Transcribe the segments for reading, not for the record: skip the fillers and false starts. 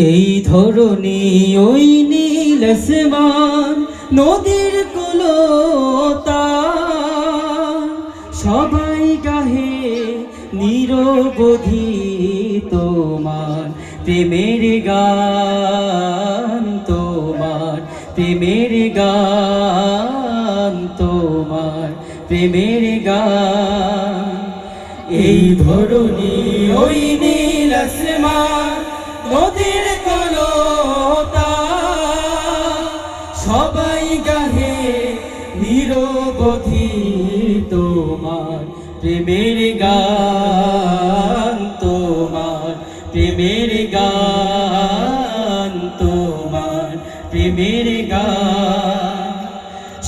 এই ধরনী ওই নীল আসমান নদীর কুলতা সবাই গাহে নিরবধি তোমার প্রেমের গান, তোমার প্রেমের গান, তোমার প্রেমের গান। এই ধরনী ওই নীল আসমান নদীর কুলতা সবাই গাহে নিরবধি তোমার প্রেমের গান, তোমার প্রেমের গান, তোমার প্রেমের গান।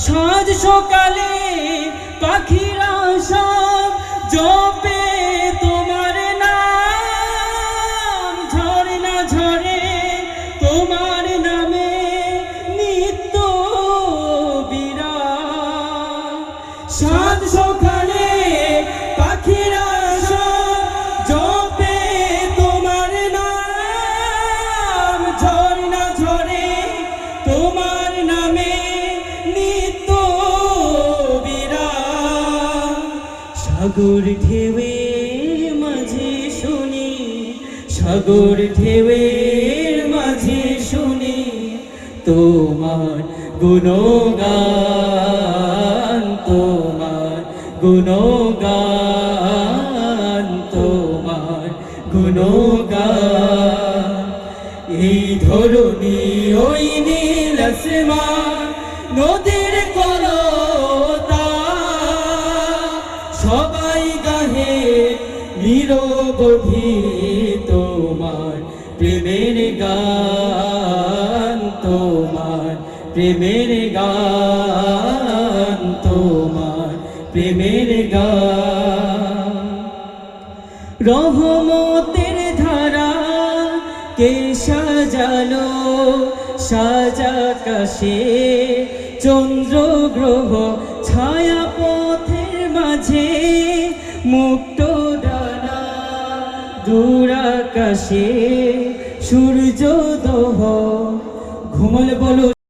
সাঁঝ সকালে পাখিরা সব জপে তোমার নাম, ঝর্ণা ঝরে তোমার নামে নিত্য বিরাম। সাঁঝ সকালে পাখিরা সব জপে তোমার নাম, ঝর্ণা ঝরে তোমার নামে নিত্য বিরাম। সাগর ঢেউয়ের মাঝে শুনি, সাগর ঢেউয়ের মাঝে শুনি তোমার গুণগান, তোমার গুণগান, তোমার গুণগান। এই ধরনী ওই নীল আসমান নদীর কুলতা সবাই গাহে নিরবধি তোমার প্রেমের গান, তোমার প্রেমের গান, তোমার প্রেমের গান। রহমতের ধারা কে সাজালো সাজাকাশে, চন্দ্র গ্রহ ছায়া পথের মাঝে মুক্ত ডানা দূর আকাশে সূর্য দোহ ঘুমল বলো।